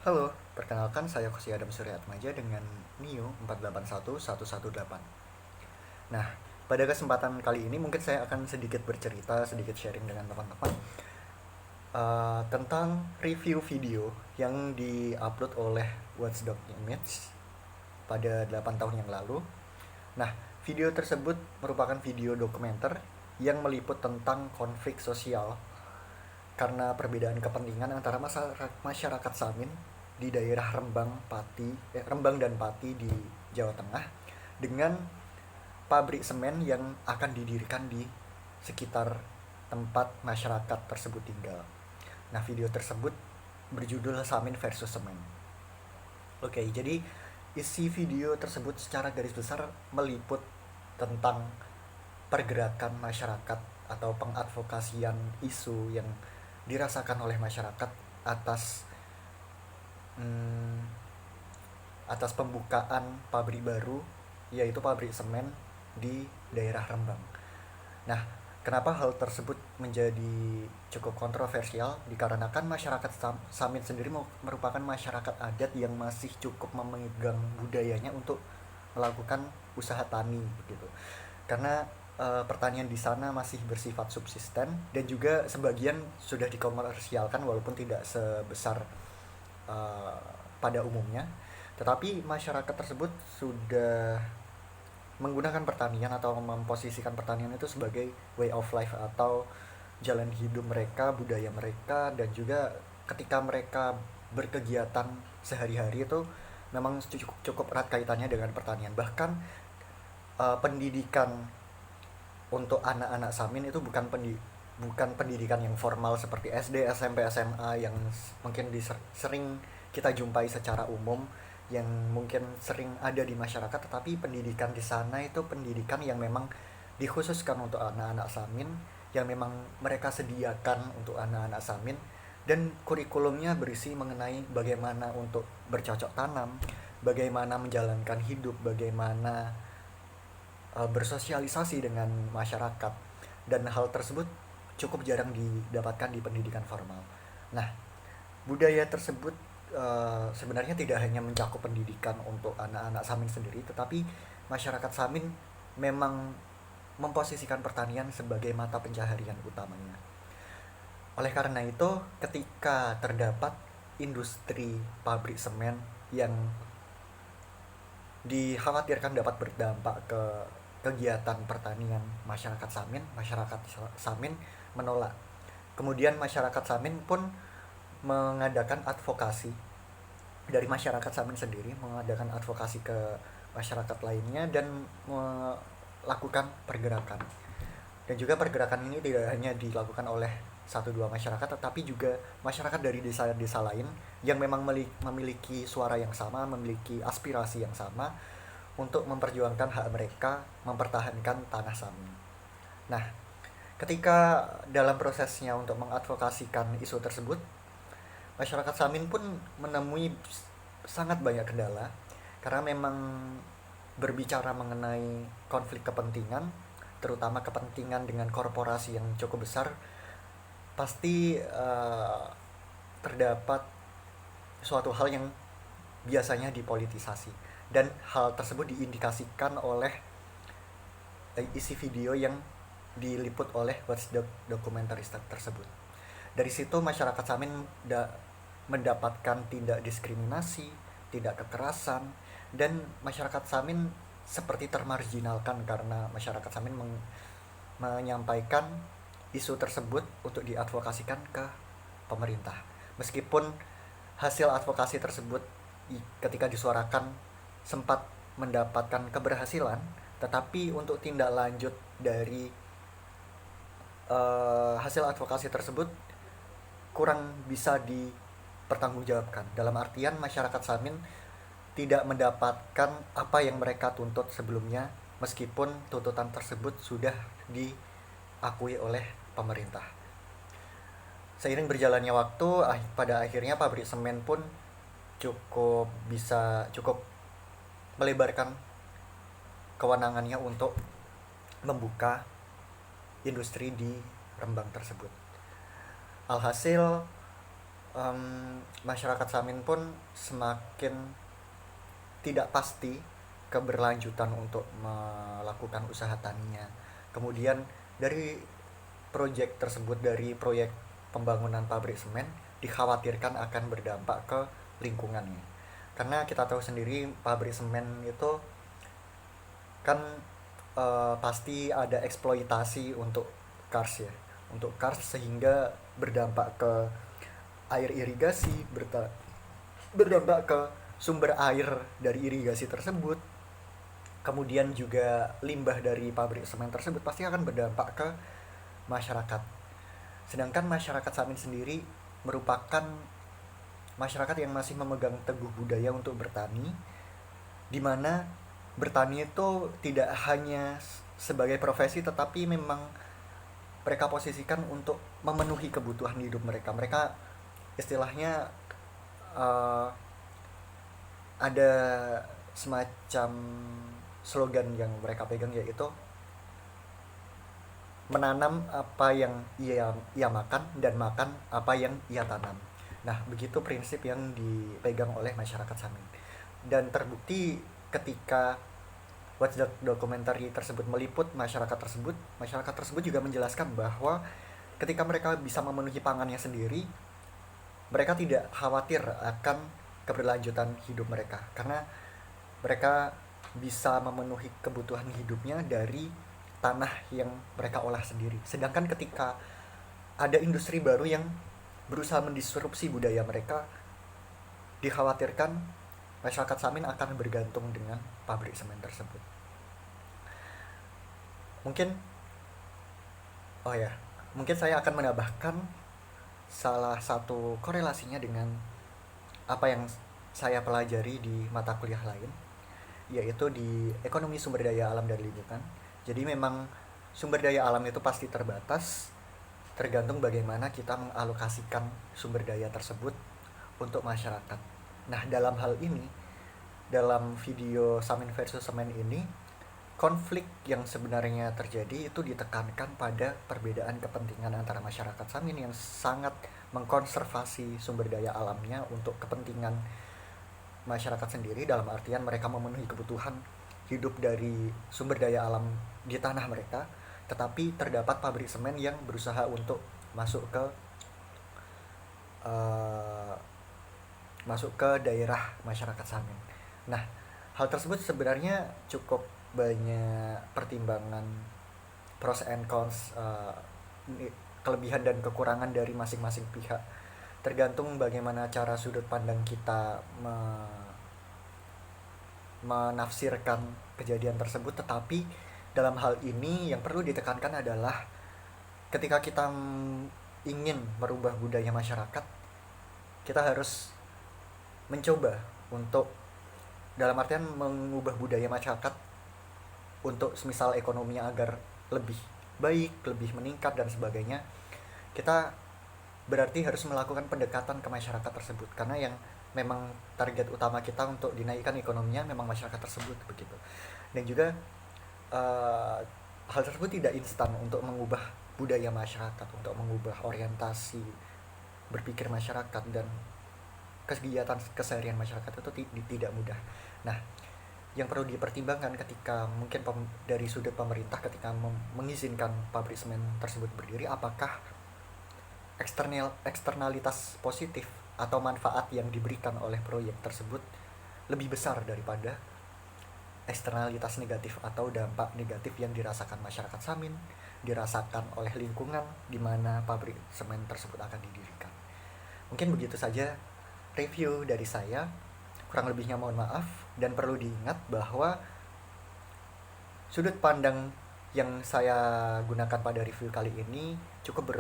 Halo, perkenalkan saya Kosi Adam Suryatmaja dengan NIO 481118. Nah, pada kesempatan kali ini mungkin saya akan sedikit bercerita, sedikit sharing dengan teman-teman tentang review video yang di-upload oleh Watchdog Image pada 8 tahun yang lalu. Nah, video tersebut merupakan video dokumenter yang meliput tentang konflik sosial karena perbedaan kepentingan antara masyarakat Samin di daerah Rembang dan Pati di Jawa Tengah dengan pabrik semen yang akan didirikan di sekitar tempat masyarakat tersebut tinggal. Nah, video tersebut berjudul Samin versus Semen. Oke, jadi isi video tersebut secara garis besar meliput tentang pergerakan masyarakat atau pengadvokasian isu yang dirasakan oleh masyarakat atas hmm, atas pembukaan pabrik baru, yaitu pabrik semen di daerah Rembang. Nah, kenapa hal tersebut menjadi cukup kontroversial? Dikarenakan masyarakat Samin sendiri merupakan masyarakat adat yang masih cukup memegang budayanya untuk melakukan usaha tani begitu. Karena pertanian di sana masih bersifat subsisten dan juga sebagian sudah dikomersialkan walaupun tidak sebesar uh, pada umumnya. Tetapi masyarakat tersebut sudah menggunakan pertanian atau memposisikan pertanian itu sebagai way of life atau jalan hidup mereka, budaya mereka, dan juga ketika mereka berkegiatan sehari-hari itu memang cukup erat kaitannya dengan pertanian. Bahkan pendidikan untuk anak-anak Samin itu bukan pendidikan yang formal seperti SD, SMP, SMA yang mungkin sering kita jumpai secara umum, yang mungkin sering ada di masyarakat, tetapi pendidikan di sana itu pendidikan yang memang dikhususkan untuk anak-anak Samin, yang memang mereka sediakan untuk anak-anak Samin, dan kurikulumnya berisi mengenai bagaimana untuk bercocok tanam, bagaimana menjalankan hidup, bagaimana bersosialisasi dengan masyarakat, dan hal tersebut cukup jarang didapatkan di pendidikan formal. Nah, budaya tersebut sebenarnya tidak hanya mencakup pendidikan untuk anak-anak Samin sendiri, tetapi masyarakat Samin memang memposisikan pertanian sebagai mata pencaharian utamanya. Oleh karena itu, ketika terdapat industri pabrik semen yang dikhawatirkan dapat berdampak ke kegiatan pertanian masyarakat Samin menolak. Kemudian masyarakat Samin pun mengadakan advokasi, dari masyarakat Samin sendiri mengadakan advokasi ke masyarakat lainnya dan melakukan pergerakan. Dan juga pergerakan ini tidak hanya dilakukan oleh satu dua masyarakat, tetapi juga masyarakat dari desa-desa lain yang memang memiliki suara yang sama, memiliki aspirasi yang sama untuk memperjuangkan hak mereka, mempertahankan tanah Samin. Nah, ketika dalam prosesnya untuk mengadvokasikan isu tersebut, masyarakat Samin pun menemui sangat banyak kendala karena memang berbicara mengenai konflik kepentingan, terutama kepentingan dengan korporasi yang cukup besar, pasti terdapat suatu hal yang biasanya dipolitisasi, dan hal tersebut diindikasikan oleh isi video yang diliput oleh Watchdog dokumentaris tersebut. Dari situ masyarakat Samin mendapatkan tindak diskriminasi, tindak kekerasan, dan masyarakat Samin seperti termarginalkan karena masyarakat Samin menyampaikan isu tersebut untuk diadvokasikan ke pemerintah. Meskipun hasil advokasi tersebut ketika disuarakan sempat mendapatkan keberhasilan, tetapi untuk tindak lanjut dari hasil advokasi tersebut kurang bisa dipertanggungjawabkan. Dalam artian masyarakat Samin tidak mendapatkan apa yang mereka tuntut sebelumnya, meskipun tuntutan tersebut sudah diakui oleh pemerintah. Seiring berjalannya waktu, pada akhirnya pabrik semen pun cukup melebarkan kewenangannya untuk membuka industri di Rembang tersebut. Alhasil masyarakat Samin pun semakin tidak pasti keberlanjutan untuk melakukan usaha taninya. Kemudian dari proyek tersebut, dari proyek pembangunan pabrik semen, dikhawatirkan akan berdampak ke lingkungannya. Karena kita tahu sendiri pabrik semen itu kan pasti ada eksploitasi untuk cars ya, untuk cars, sehingga berdampak ke air irigasi, berdampak ke sumber air dari irigasi tersebut. Kemudian juga limbah dari pabrik semen tersebut pasti akan berdampak ke masyarakat. Sedangkan masyarakat Samin sendiri merupakan masyarakat yang masih memegang teguh budaya untuk bertani, di mana bertani itu tidak hanya sebagai profesi, tetapi memang mereka posisikan untuk memenuhi kebutuhan hidup mereka. Mereka istilahnya uh, ada semacam slogan yang mereka pegang, yaitu menanam apa yang ia makan dan makan apa yang ia tanam. Nah, begitu prinsip yang dipegang oleh masyarakat Samin. Dan terbukti ketika Watchdog Documentary tersebut meliput masyarakat tersebut juga menjelaskan bahwa ketika mereka bisa memenuhi pangannya sendiri, mereka tidak khawatir akan keberlanjutan hidup mereka, karena mereka bisa memenuhi kebutuhan hidupnya dari tanah yang mereka olah sendiri. Sedangkan ketika ada industri baru yang berusaha mendisrupsi budaya mereka, dikhawatirkan masyarakat Samin akan bergantung dengan pabrik semen tersebut. Mungkin mungkin saya akan menambahkan salah satu korelasinya dengan apa yang saya pelajari di mata kuliah lain, yaitu di ekonomi sumber daya alam dan lingkungan. Jadi memang sumber daya alam itu pasti terbatas, tergantung bagaimana kita mengalokasikan sumber daya tersebut untuk masyarakat. Nah, dalam hal ini, dalam video Samin versus Semen ini, konflik yang sebenarnya terjadi itu ditekankan pada perbedaan kepentingan antara masyarakat Samin yang sangat mengkonservasi sumber daya alamnya untuk kepentingan masyarakat sendiri, dalam artian mereka memenuhi kebutuhan hidup dari sumber daya alam di tanah mereka, tetapi terdapat pabrik semen yang berusaha untuk masuk ke daerah masyarakat Samin. Nah, hal tersebut sebenarnya cukup banyak pertimbangan pros and cons, kelebihan dan kekurangan dari masing-masing pihak, tergantung bagaimana cara sudut pandang kita menafsirkan kejadian tersebut. Tetapi dalam hal ini yang perlu ditekankan adalah ketika kita ingin merubah budaya masyarakat, kita harus mencoba untuk, dalam artian mengubah budaya masyarakat untuk semisal ekonominya agar lebih baik, lebih meningkat dan sebagainya, kita berarti harus melakukan pendekatan ke masyarakat tersebut, karena yang memang target utama kita untuk dinaikkan ekonominya memang masyarakat tersebut, begitu. Dan juga hal tersebut tidak instan untuk mengubah budaya masyarakat, untuk mengubah orientasi berpikir masyarakat dan kegiatan keseharian masyarakat itu tidak mudah. Nah, yang perlu dipertimbangkan ketika mungkin dari sudut pemerintah ketika mengizinkan pabrik semen tersebut berdiri, apakah eksternalitas positif atau manfaat yang diberikan oleh proyek tersebut lebih besar daripada eksternalitas negatif atau dampak negatif yang dirasakan masyarakat Samin, dirasakan oleh lingkungan di mana pabrik semen tersebut akan didirikan. Mungkin begitu saja review dari saya, kurang lebihnya mohon maaf, dan perlu diingat bahwa sudut pandang yang saya gunakan pada review kali ini cukup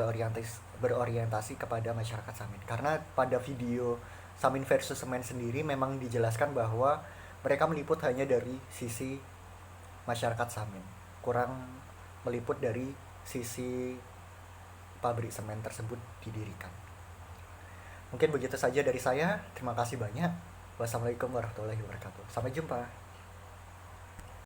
berorientasi kepada masyarakat Samin, karena pada video Samin versus Semen sendiri memang dijelaskan bahwa mereka meliput hanya dari sisi masyarakat Samin, kurang meliput dari sisi pabrik semen tersebut didirikan. Mungkin begitu saja dari saya, terima kasih banyak. Wassalamualaikum warahmatullahi wabarakatuh. Sampai jumpa.